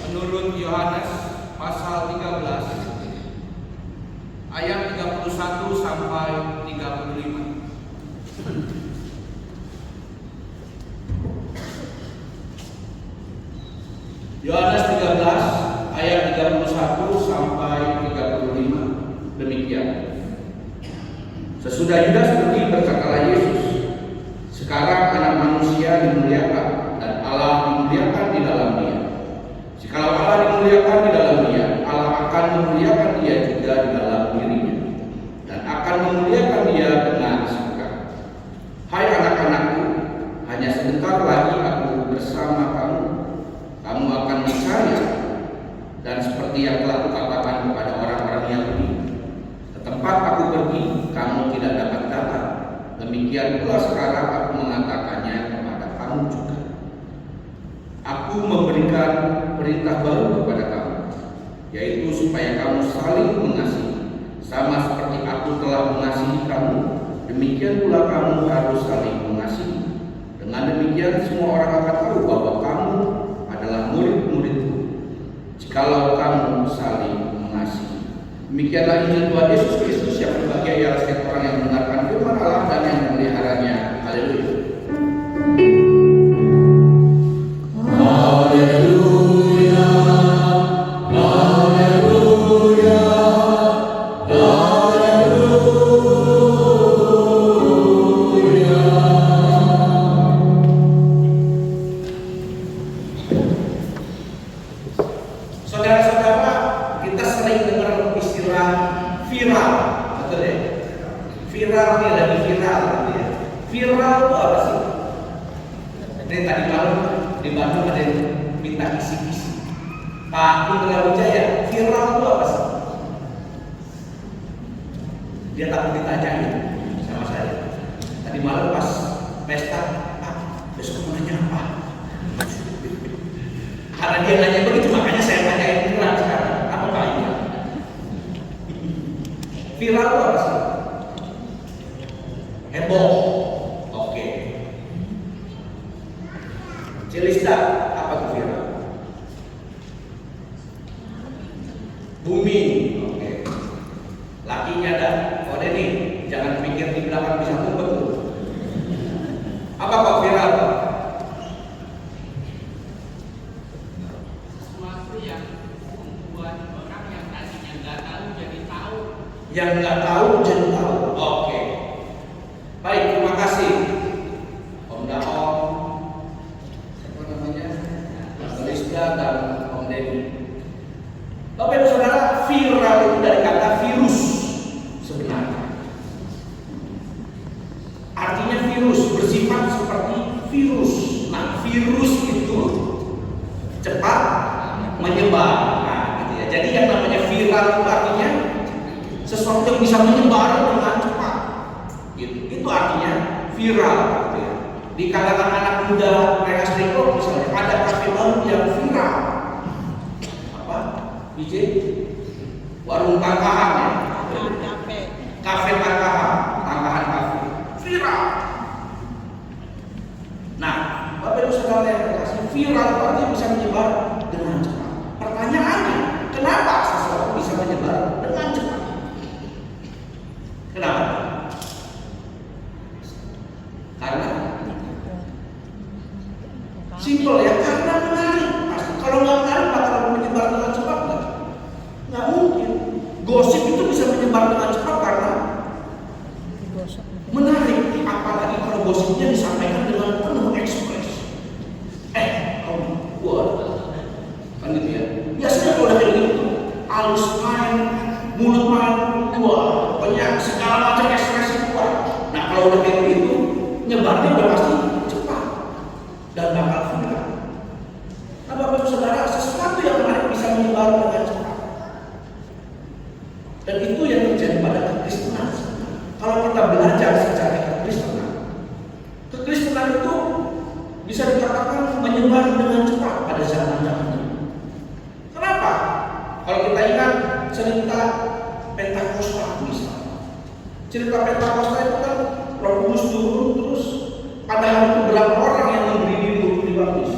Menurut Yohanes pasal 13 ayat 31 sampai 35. Yohanes 13 ayat 31 sampai 35. Demikian. Sesudah Yudas pergi, berkatalah Yesus, sekarang Anak Manusia dimuliakan dan Allah dimuliakan di dalam Dia. Jikalau Allah dimuliakan di dalam Dia, Allah akan memuliakan Dia juga di dalam dirinya dan akan memuliakan Dia dengan surga. Hai anak-anakku, hanya sebentar lagi aku bersama kamu. Kamu akan percaya, dan seperti yang telah kukatakan kepada orang-orang Yahudi, ke tempat aku pergi, kamu tidak dapat datang. Demikian pula sekarang aku mengatakannya kepada kamu juga. Aku memberikan perintah baru kepada kamu, yaitu supaya kamu saling mengasihi, sama seperti aku telah mengasihi kamu. Demikian pula kamu harus saling mengasihi. Dengan demikian semua orang akan tahu bahwa kamu adalah murid-muridku, jikalau kamu saling mengasihi. Demikianlah Injil Tuhan Yesus Kristus yang berbahagia ialah setiap orang yang mendengarkan firman Allah dan yang memeliharanya. Haleluya. Dia takut ditanyain sama saya. Tadi malam pas pesta, Pak, besok mau nanya apa? Karena dia nanya begitu, makanya saya tanyain viral sekarang. Apa Pak ini? Viral itu apa sih? Heboh. Oke. Cilista, apa itu viral? Booming. Oke. Lakinya ada. Ini jangan pikir di belakang bisa ngumpet tuh. Apa Pak viral Pak? Sesuatu yang membuat orang yang tadinya nggak tahu jadi tahu. Yang nggak tahu jadi tahu. Oke. Baik, terima kasih Om Daom, siapa namanya, Mas Lista dan Om Denny. Bapak Ibu Saudara, viral itu dari kata virus. Sebenarnya artinya virus, bersifat seperti virus. Nah, virus itu cepat menyebar. Nah, gitu ya. Jadi yang namanya viral itu artinya sesuatu yang bisa menyebar dengan cepat. Gitu. Itu artinya viral. Gitu ya. Di kalangan anak muda Rengas Dengklok misalnya ada kafe baru yang viral. Apa? DJ? Warung Tangkahan ya. Kafe Tangkahan kafe viral. Nah, Bapak Ibu Saudara yang terkasih, viral itu artinya bisa menyebar dengan cepat. Pertanyaannya, kenapa sesuatu bisa menyebar dengan cepat? Kenapa? Karena simpel ya, karena menarik. Pasti kalau nggak menarik bakal menyebar dengan cepat nggak mungkin. Gosip itu bisa menyebar dengan cepat karena menarik, apalagi kalau gosipnya disampaikan dengan penuh ekspres. Kamu buat kan gitu ya. Biasanya kalau udah kayak gitu, halus main, mulut main, pokoknya segala macam ekspresi kuat. Nah kalau udah kayak gitu, nyebarnya udah pasti cepat dan bakal viral. Nah Bapak Ibu Saudara, sesuatu yang menarik bisa menyebar dengan cepat. Dan itu yang terjadi pada kekristenan. Kalau kita belajar secara kekristenan itu bisa dikatakan menyebar dengan cepat pada zaman-zaman ini. Kenapa? Kalau kita ingat cerita Pentakosta misalnya. Cerita Pentakosta itu kan Roh Kudus turun terus pada hari itu berapa orang yang memberi diri untuk dibaptis?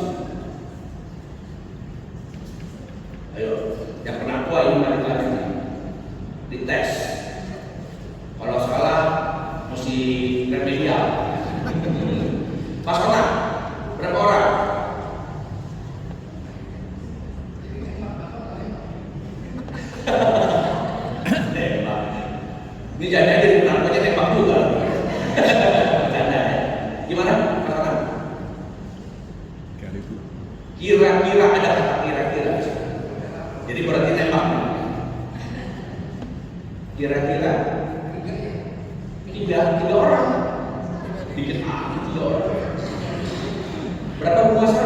dikit amat 3 orang. Berapa puasa?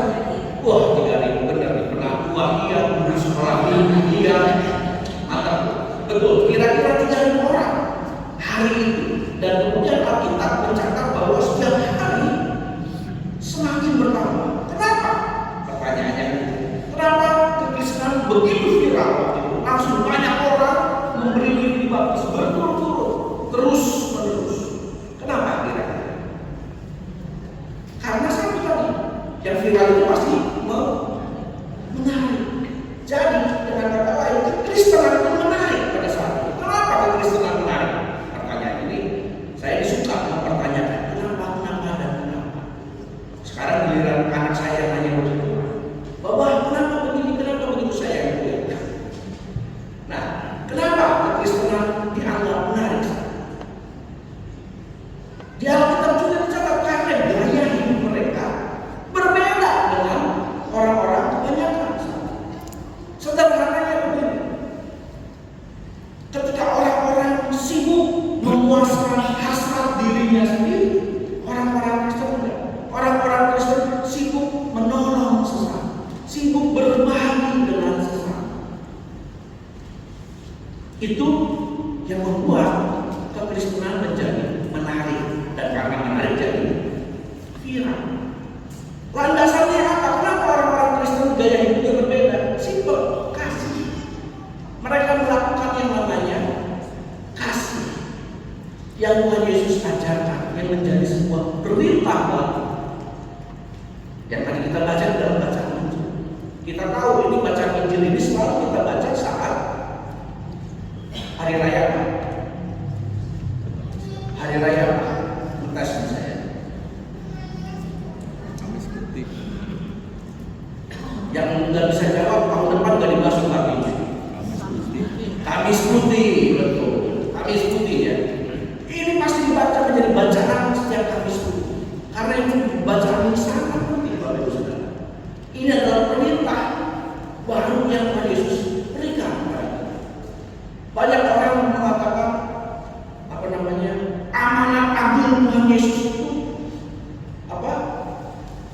Wah 3.000 benar nih. Pengakuan iya, guru sekolah minggu iya. Mantap. Betul, kira-kira 3.000 orang hari itu. Dan kemudian Alkitab mencatat bahwa setiap hari semakin bertambah. Kenapa? Pertanyaannya, kenapa kekristenan begitu viral waktu itu? Langsung banyak orang memberi diri dibaptis berturut-turut, terus menerus. Kenapa kira-kira? Karena satu tadi, yang viral itu pasti menarik. Jadi dengan kata lain, kekristenan itu menarik pada saat itu. Kenapa kekristenan menarik? Pertanyaan ini saya suka mempertanyakan kenapa dan kenapa. Sekarang giliran anak saya yang nanya begitu, Bapak kenapa begini, kenapa begitu, saya yang kuliah. Nah, kenapa kekristenan dianggap menarik? Di Alkitab juga dicatat karena gaya hidup mereka berbeda dengan orang-orang kebanyakan. Sederhananya begini, ketika orang-orang sibuk memuaskan hasrat dirinya sendiri, orang-orang Kristen sibuk menolong sesama, sibuk berbagi dengan sesama. Itu yang membuat kekristenan menjadi menarik, dan karena menarik jadi viral. Landasannya apa? Kenapa orang-orang Kristen gaya hidupnya berbeda? Simpel, kasih. Mereka melakukan yang namanya kasih, yang Tuhan Yesus ajarkan, yang menjadi sebuah perintah baru. Yang tadi kita baca dalam bacaan Injil. Kita tahu ini bacaan Injil ini selalu kita baca saat hari raya. Hari raya tes saya. Yang nggak bisa jawab tahun depan nggak dimasuk lagi. Kamis Putih, betul. Kamis Putih ya. Ini pasti dibaca menjadi bacaan setiap Kamis Putih. Karena itu bacaan yang sangat penting, Bapak Ibu Saudara. Ini adalah perintah baru yang Tuhan Yesus berikan. Banyak orang mengatakan amanat agung Tuhan Yesus itu apa?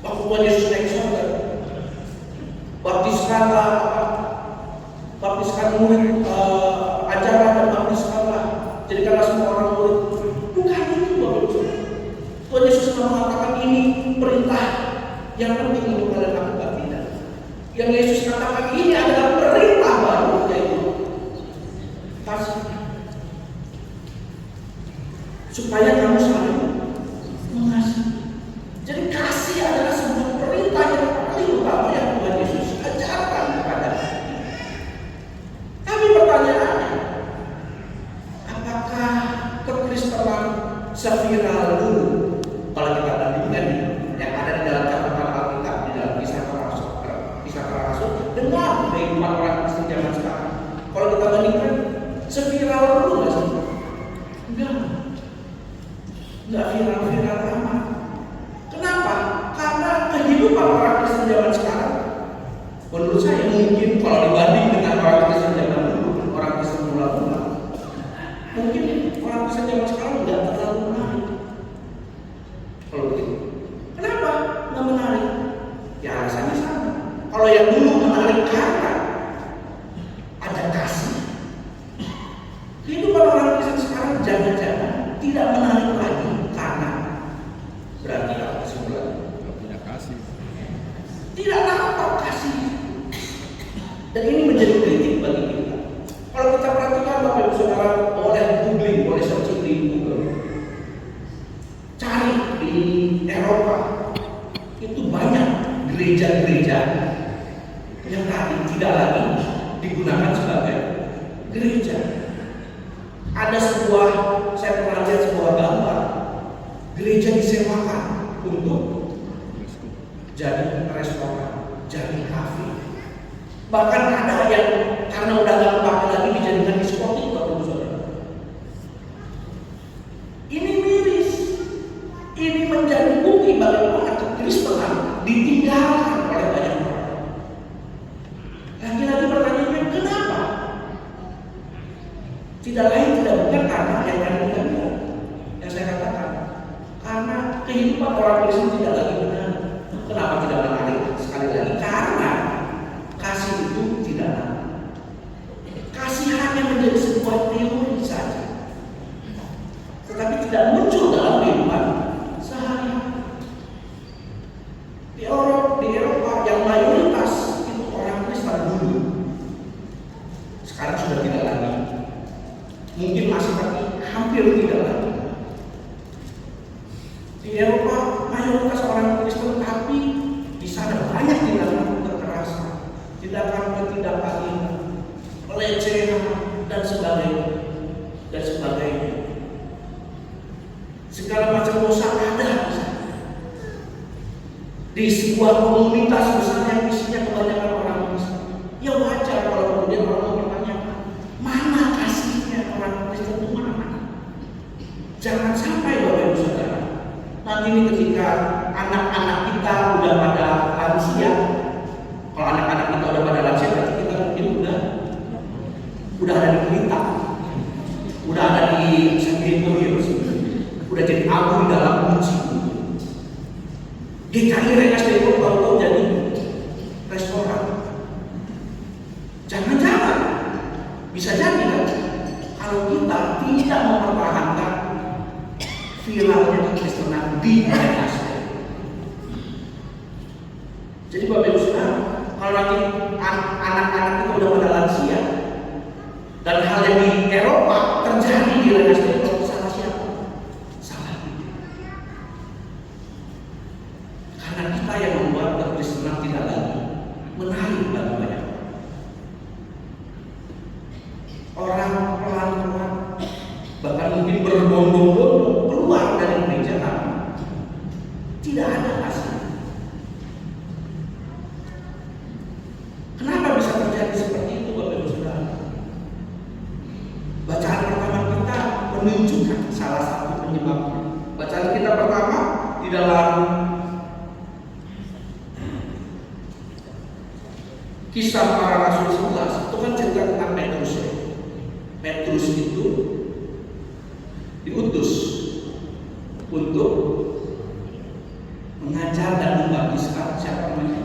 Waktu Tuhan Yesus naik surga, baptiskan murid, ajaran dan baptiskanlah, jadikanlah semua orang murid. Bukan itu, Bapak Ibu. Tuhan Yesus sudah mengatakan ini perintah yang penting untuk kalian lakukan, tidak. Yang Yesus katakan ini adalah perintah baru, yaitu kasih. Supaya kamu saling mengasihi. Jadi kasih adalah sebuah perintah yang paling utama yang Tuhan Yesus ajarkan kepada kita. Tapi pertanyaannya, apakah kekristenan seviral dulu? Kalau kita bandingkan yang ada di dalam catatan Alkitab, di dalam kisah para rasul dengan kehidupan orang Kristen zaman sekarang, kalau kita bandingkan seviral dulu nggak sih? Enggak viral-viral amat. Kenapa? Karena kehidupan orang Kristen zaman sekarang, menurut saya mungkin kalau dibanding dengan orang Kristen zaman dulu, orang Kristen mula-mula, mungkin orang Kristen zaman sekarang nggak terlalu menarik. Kalau begitu, kenapa nggak menarik? Ya alasannya sama. Kalau yang dulu menarik karena ada kasih. Kehidupan orang Kristen sekarang jangan-jangan tidak menarik lagi karena berarti apa kesimpulannya? Tidak punya kasih. Tidak nampak kasih. Dan ini menjadi kritik bagi kita. Kalau kita perhatikan Bapak Ibu Saudara, boleh googling, boleh searching di Google, cari di Eropa, itu banyak gereja-gereja yang tadi tidak lagi digunakan sebagai gereja. Ada saya pernah lihat sebuah gambar gereja disewakan untuk jadi restoran, jadi kafe. Bahkan ada yang karena udah gak kepake lagi dijadikan diskotik, Bapak Ibu Saudara. Ini miris. Ini menjadi bukti bagaimana kekristenan ditinggalkan oleh banyak orang. Lagi-lagi pertanyaannya kenapa? Tidak lain tidak bukan karena yang tadi kita bilang, yang saya katakan, karena kehidupan orang Kristen tidak lagi benar. Kenapa tidak menarik? Sekali lagi, karena kasih itu tidak ada. Kasih hanya menjadi sebuah teori saja, tetapi tidak muncul dalam kehidupan sehari-hari. Di Eropa yang mayoritas itu orang Kristen dulu, sekarang sudah tidak lagi. Mungkin masih tapi hampir tidak lagi. Di Eropa mayoritas orang Kristen, tapi di sana banyak tindakan kekerasan, tindakan pelecehan dan sebagainya. Segala macam dosa ada di sebuah komunitas besar yang isinya kebanyakan orang Kristen. Ya wajar kalau kemudian orang mempertanyakan, mana kasihnya orang Kristen itu mana? Jangan sampai Bapak Ibu Saudara, nanti ini ketika anak-anak kita udah pada lansia, kalau anak-anak kita udah pada lansia, berarti kita mungkin udah ada di pelita, udah ada di sanitarium, udah jadi abu di dalam kunci. GKI Rengas Depok tahu-tahu jadi restoran. Jangan-jangan bisa jadi kan, kalau kita tidak mempertahankan viralnya kekristenan di Rengas Depok. Jadi Bapak Ibu Saudara, kalau nanti anak-anak itu udah pada lansia dan hal yang di Eropa terjadi di Rengas Depok, salah siapa? Salah kita. Karena kita yang membuat kekristenan tidak lagi menarik bagi banyak orang. Pelan-pelan, bahkan mungkin berbondong-bondong keluar dari gereja kami, tidak ada kasih. Kenapa bisa terjadi seperti itu Bapak Ibu Saudara? Bacaan pertama kita menunjukkan salah satu penyebabnya. Bacaan kita pertama di dalam Kisah Para Rasul 11 itu kan cerita tentang Petrus. Petrus itu diutus untuk mengajar dan membaptiskan siapa namanya?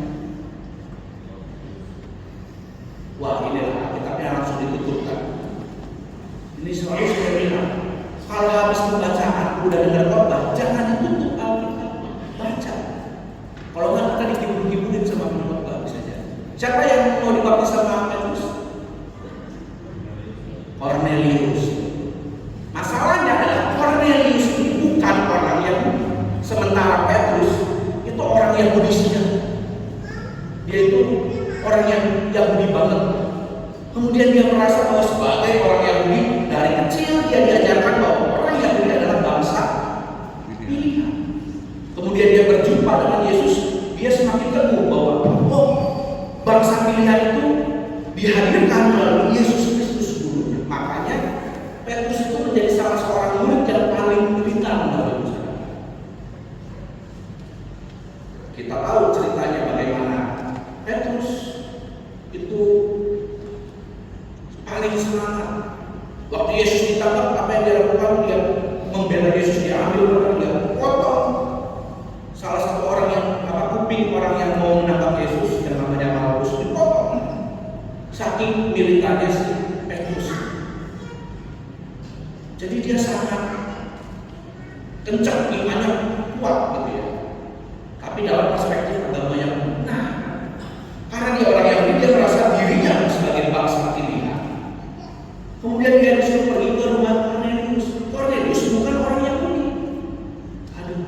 Wah, inilah Alkitab yang langsung ditutupkan. Ini selalu saya bilang, kalau habis pembacaan udah dengar khotbah, jangan ditutup Alkitab, baca. Kalau nggak kita dikibur-kiburin sama khotbah bisa jadi. Siapa yang mau dibaptis sama Petrus? Cornelius. Masalahnya adalah Cornelius ini bukan orang Yahudi, sementara Petrus itu orang Yahudi saja. Dia itu orang yang Yahudi banget. Kemudian dia merasa bahwa sebagai orang Yahudi dari kecil dia diajarkan bahwa orang Yahudi adalah bangsa pilihan. Kemudian dia berjumpa dengan Yesus, dia semakin teguh bahwa bangsa pilihan itu dihadirkan melalui Yesus Kristus dulunya. Makanya Petrus itu menjadi salah seorang murid yang paling beriman. Kita tahu ceritanya bagaimana Petrus itu paling semangat. Waktu Yesus ditangkap, apa yang dia lakukan? Dia membela Yesus, dia ambil orang, dia potong salah satu orang yang kuping orang yang mau menangkap Yesus yang namanya Malkus, dipotong. Saking militannya si Petrus. Jadi dia sangat kencang, imannya kuat gitu ya. Tapi dalam perspektif agama yang benar, karena dia orang Yahudi, dia merasa dirinya sebagai bangsa pilihan. Kemudian dia disuruh pergi ke rumah Cornelius. Cornelius bukan orang Yahudi. Aduh,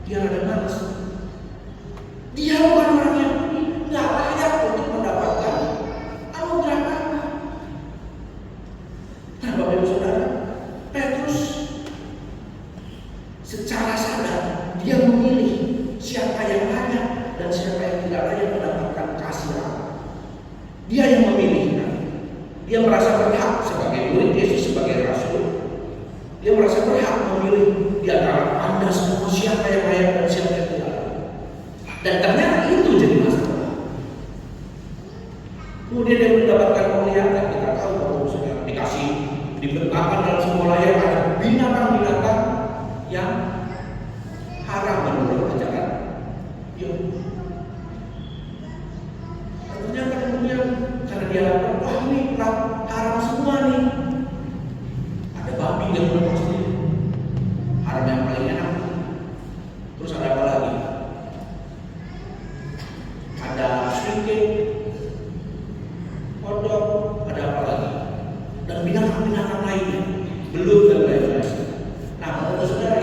dia ada malas. Dia bukan orang Yahudi, nggak layak untuk mendapatkan anugerah Allah. Nah, Bapak Ibu Saudara, Petrus secara sadar dia memilih siapa yang layak dan siapa yang tidak layak mendapatkan kasih Allah. Dia yang memilih. Dia merasa berhak sebagai murid Yesus, sebagai rasul. Dia merasa berhak memilih di antara Anda semua siapa yang layak dan siapa yang tidak layak. Dan ternyata itu jadi masalah. Kemudian dia mendapatkan penglihatan. Kita tahu bahwa sudah dikasih dibentangkan dalam semua layar ada binatang-binatang yang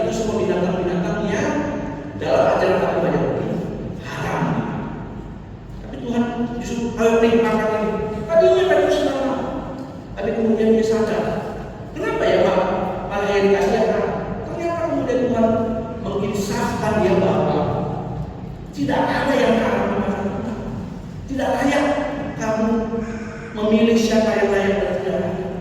itu semua binatang-binatang yang dalam ajaran agama Yahudi haram. Tapi Tuhan justru ayo nih makan ini. Tadinya kan itu senang, tapi kemudian dia sadar, kenapa ya Pak? Malah yang dikasih haram. Ternyata kemudian Tuhan menginsafkan dia bahwa tidak ada yang haram di mata Tuhan. Tidak layak kamu memilih siapa yang layak dan tidak layak.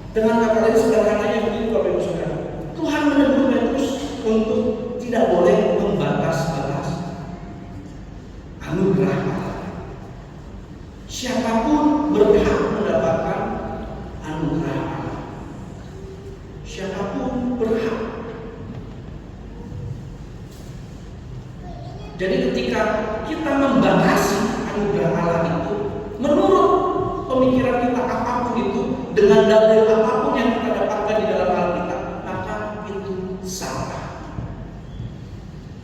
Dengan kata lain sederhananya begini Bapak Ibu Saudara, Tuhan menegur Petrus untuk tidak boleh membatas-batas anugerah Allah. Siapapun berhak mendapatkan anugerah Allah. Siapapun berhak. Jadi ketika kita membatasi anugerah Allah itu, menurut pemikiran kita apapun itu, dengan dalil apapun yang kita dapatkan di dalam Alkitab, maka itu salah.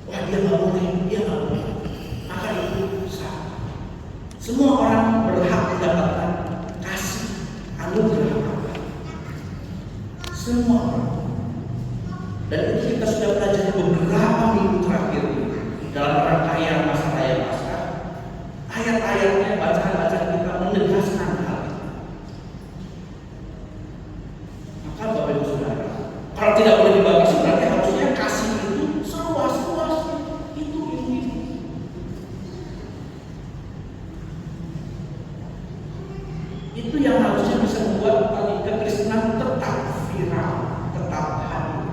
Wah dia nggak boleh, dia nggak boleh, maka itu salah. Semua orang berhak mendapatkan kasih anugerah Allah. Semua orang. Dan itu kita sudah pelajari beberapa minggu terakhir dalam rangkaian masa raya Paskah. Ayat-ayatnya, bacaan-bacaan kita menegaskan hal itu. Maka Bapak Ibu Saudara, kalau tidak boleh dibatasi berarti harusnya kasih itu seluas-luasnya. Itu. Itu yang harusnya bisa membuat tali kekristenan tetap viral, tetap hadir.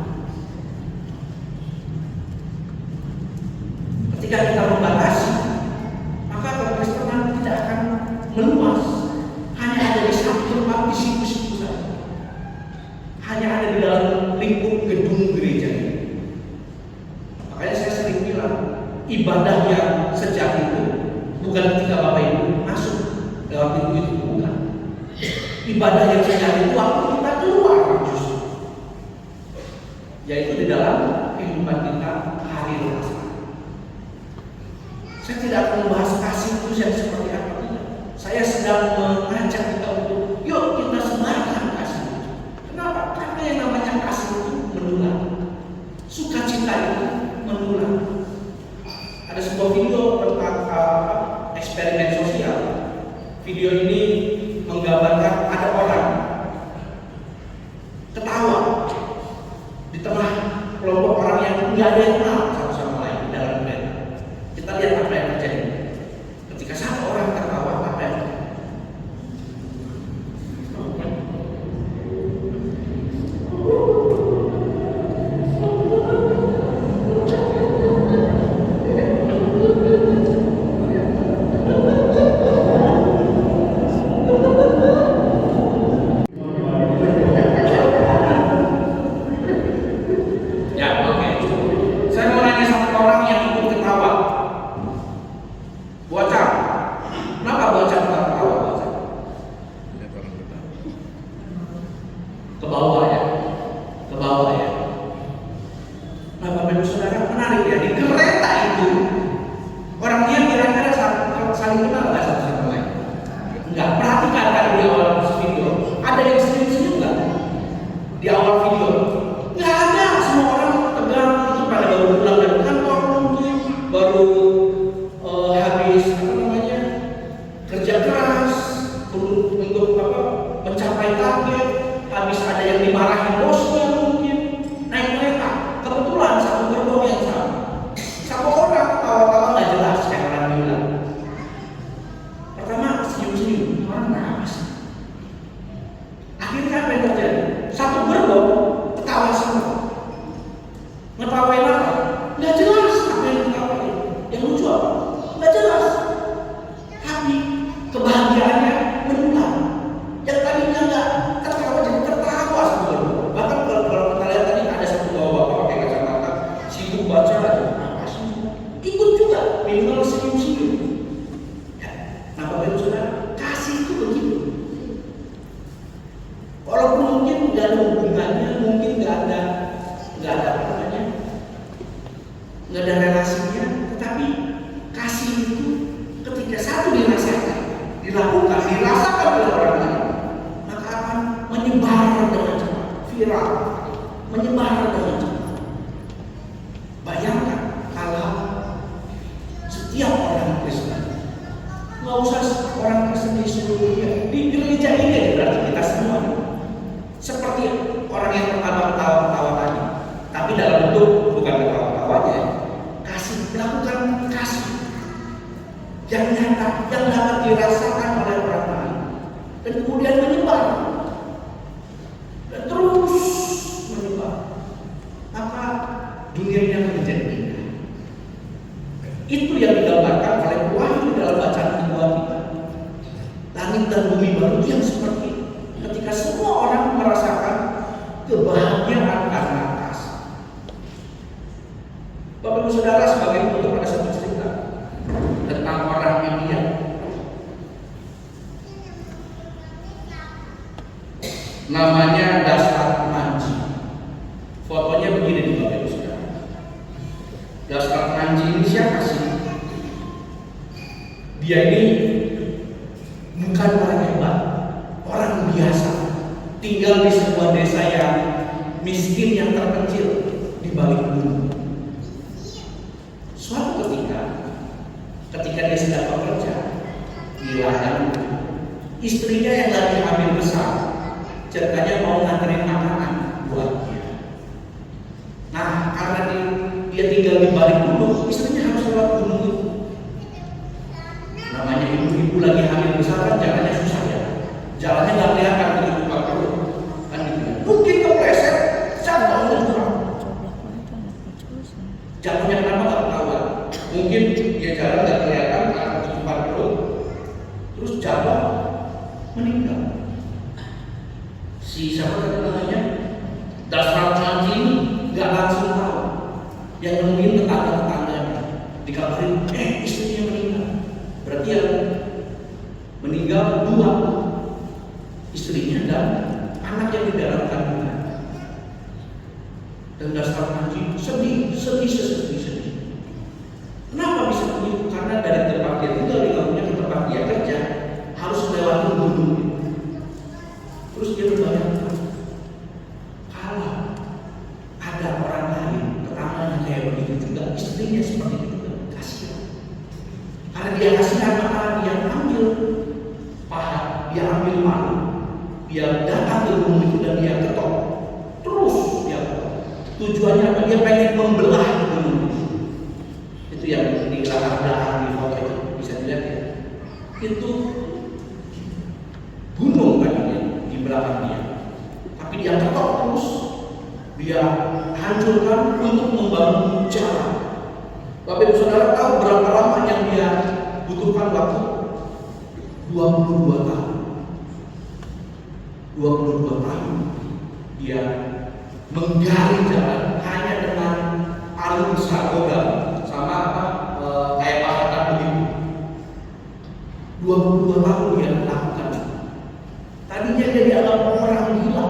Ketika kita membatasi, maka kekristenan tidak akan meluas. Hanya ada di satu tempat, di situ-situ saja. Hanya ada di dalam lingkup gedung gereja ini. Makanya saya sering bilang, ibadah yang sejati itu bukan ketika Bapak Ibu masuk lewat pintu itu, bukan. Ibadah yang sejati itu waktu kita keluar justru, yaitu di dalam kehidupan kita hari-hari. Saya tidak akan membahas kasih itu yang seperti apa, tidak. Saya sedang mengajak kita untuk yuk kita sebarkan kasih itu. Kenapa? Karena yang namanya kasih itu menular. Sukacita itu menular. Ada sebuah video tentang eksperimen sosial. Video ini menggambarkan ada orang ketawa di tengah kelompok orang yang tidak ada yang kenal satu sama lain di dalam kereta. Kita lihat apa yang terjadi. Ketika satu orang tertawa, apa yang terjadi? Nggak ada relasinya, tetapi kasih itu ketika satu dirasakan, dilakukan, dirasakan oleh orang lain, maka akan menyebar dengan cepat, viral. menyebar dengan cepat. Bayangkan kalau setiap orang Kristen, nggak usah orang Kristen di seluruh dunia, di gereja ini berarti kita semua seperti orang yang pertama ketawa-ketawa tadi, tapi dalam bentuk bukan ketawa-ketawanya, kasih, melakukan kasih yang nyata, yang dapat dirasakan oleh orang lain, dan kemudian menyebar dan terus menyebar, maka dunia ini akan menjadi indah. Itu yang digambarkan oleh Wahyu dalam bacaan kedua kita. Langit dan bumi baru yang seperti itu. Ketika semua orang merasakan kebahagiaan karena kasih. Bapak Ibu Saudara, sebagai penutup ada satu cerita tentang orang India. Namanya Dashrath Manji. Fotonya begini nih Bapak Ibu Saudara. Dashrath Manji ini siapa sih? Dia ini bukan orang hebat, orang biasa, tinggal di sebuah desa yang miskin, yang terpencil di balik gunung. Suatu ketika dia sedang bekerja di ladang, istrinya yang lagi hamil besar ceritanya mau nganterin makanan buat dia. Nah, karena dia tinggal di balik gunung, istrinya harus lewat gunung itu. Namanya ibu-ibu lagi hamil besar kan jalannya susah ya. Jalannya nggak kelihatan begitu buka perut kan gitu. Mungkin kepleset, jatuh jurang. Jatuhnya kenapa nggak ketahuan? Mungkin dia jalan nggak kelihatan karena ketutupan perut, terus jatuh meninggal. Si siapa tadi namanya? Dashrath Manji ini nggak langsung tahu. Yang nemuin tetangga-tetangganya dikabarin, istrinya meninggal. Berarti yang meninggal dua, istrinya dan anak yang di dalam kandungan. Dan Dashrath Manji sedih. Kenapa bisa begitu? Karena dari tempat dia tinggal di kampungnya ke tempat dia kerja harus melewati gunung. Terus dia berbayangkan, kalau ada orang lain tetangganya kayak begitu juga, istrinya seperti itu juga, kasihan. Karena dia kasihan, maka dia ambil paha, dia ambil malu, dia datang ke gunung itu dan dia ketok. Terus dia ketok. Tujuannya apa? Dia pengen membelah gunung itu. Itu yang di belakang di foto itu bisa dilihat ya. Itu gunung tadinya di belakang dia, tapi dia ketok terus, dia hancurkan untuk membangun jalan. Bapak Ibu Saudara tahu berapa lama yang dia butuhkan waktu? 22 tahun. 22 tahun dia menggali jalan hanya dengan palu sagoda sama kayak pahatan begitu. 22 tahun dia lakukan. Tadinya dia dianggap orang gila,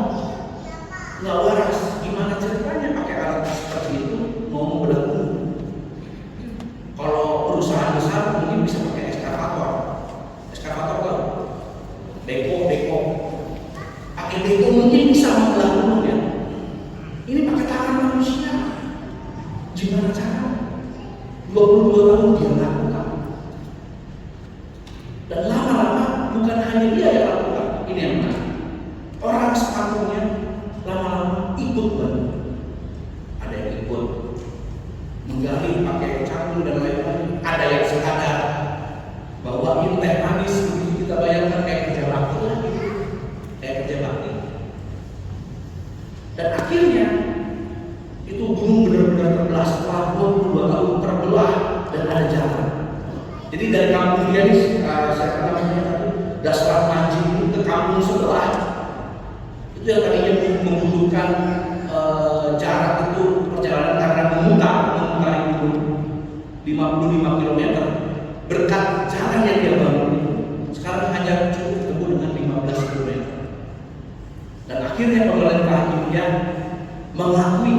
nggak waras. Gimana ceritanya pakai alat seperti itu mau membelah gunung? Kalau perusahaan besar mungkin bisa pakai eskavator kan, beko, pakai beko mungkin bisa membelah gunung ya. Ini pakai tangan manusia. Gimana cara? 22 tahun dia lakukan. Dan lama-lama bukan hanya dia yang lakukan. Ini yang menarik. Orang sekampungnya lama-lama ikut bantu. Ada yang ikut menggali pakai cangkul dan lain-lain. Ada yang sekadar bawain teh manis, begitu kita bayangkan kayak kerja bakti lagi, kayak kerja bakti. Dan akhirnya itu gunung benar-benar terbelah setelah 22 tahun terbelah dan ada jalan. Jadi dari kampung dia nih, siapa namanya tadi, Dashrath Manji ke kampung sebelah. Itu yang tadinya membutuhkan jarak itu perjalanan karena memutari gunung 55 km. Berkat jalan yang dia bangun, sekarang hanya cukup tempuh dengan 15 km. Dan akhirnya pemerintah India mengakui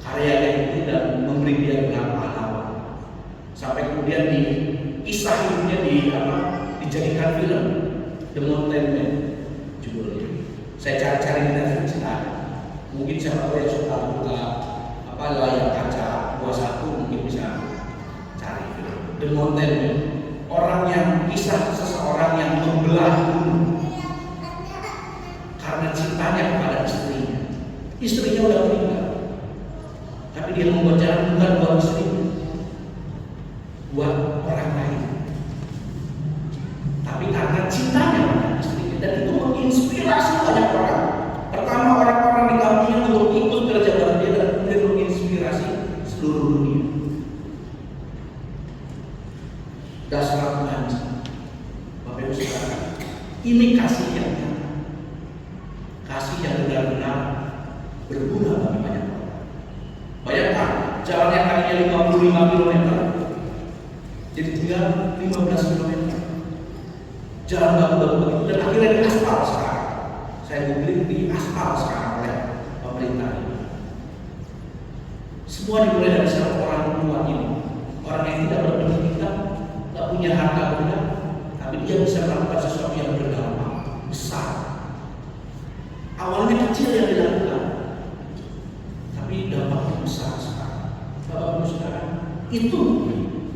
karyanya itu dan memberi dia gelar pahlawan. Sampai kemudian di kisah hidupnya dijadikan film The Mountain Man judulnya. Saya cari-cari di Netflix ada. Mungkin siapa tahu yang suka buka layar kaca 21 mungkin bisa cari The Mountain Man. Orang yang kisah seseorang yang membelah gunung karena cintanya kepada istrinya. Istrinya udah meninggal, tapi dia membuat jalan bukan buat istrinya, buat orang lain. Tapi karena cintanya pada istrinya, dan itu menginspirasi banyak orang. Pertama orang-orang di kampungnya untuk ikut kerja bakti dan kemudian menginspirasi seluruh dunia. Dasar Tuhan, Bapak Ibu Saudara, ini kasih yang nyata, kasih yang benar-benar berguna bagi banyak orang. Bayangkan, jalannya tadinya 55 km, jadi tinggal 15 km. Jalan baru-baru dan akhirnya di aspal sekarang. Saya googling di aspal sekarang oleh pemerintah ini. Semua dimulai dari satu orang tua ini, orang yang tidak berpendidikan, tak punya harta benda, tapi dia bisa melakukan sesuatu yang berdampak besar. Awalnya kecil yang dilakukan, tapi dampaknya besar sekarang. Bapak Ibu Saudara, itu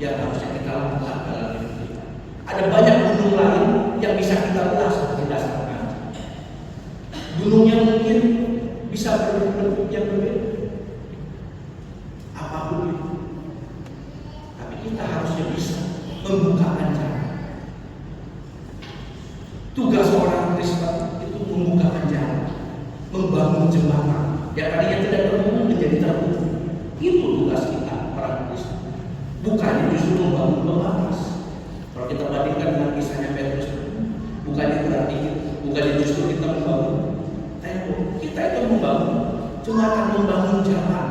yang harusnya kita lakukan dalam hidup kita. Ada banyak gunung lain yang bisa kita belah seperti dasar kaca. Gunungnya mungkin bisa berbentuk yang berbeda, apapun itu. Tapi kita harusnya bisa membukakan jalan. Tugas seorang Kristen itu membukakan jalan, membangun jembatan yang tadinya tidak terhubung menjadi terhubung. Itu tugas kita para Kristen. Bukannya justru membangun pembatas. Kalau kita bandingkan dengan kisahnya Petrus, bukannya justru kita membangun tembok. Kita itu membangun jembatan, membangun jalan.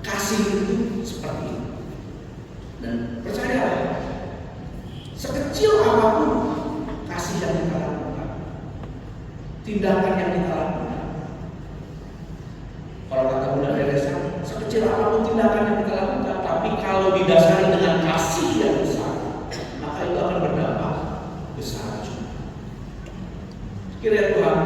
Kasih itu seperti itu. Dan percayalah, sekecil apapun kasih yang kita lakukan, tindakan yang kita lakukan. Kalau kata Bunda Teresa, sekecil apapun tindakan yang kita lakukan, tapi kalau didasari dengan kasih yang besar, maka itu akan berdampak besar juga. Kiranya Tuhan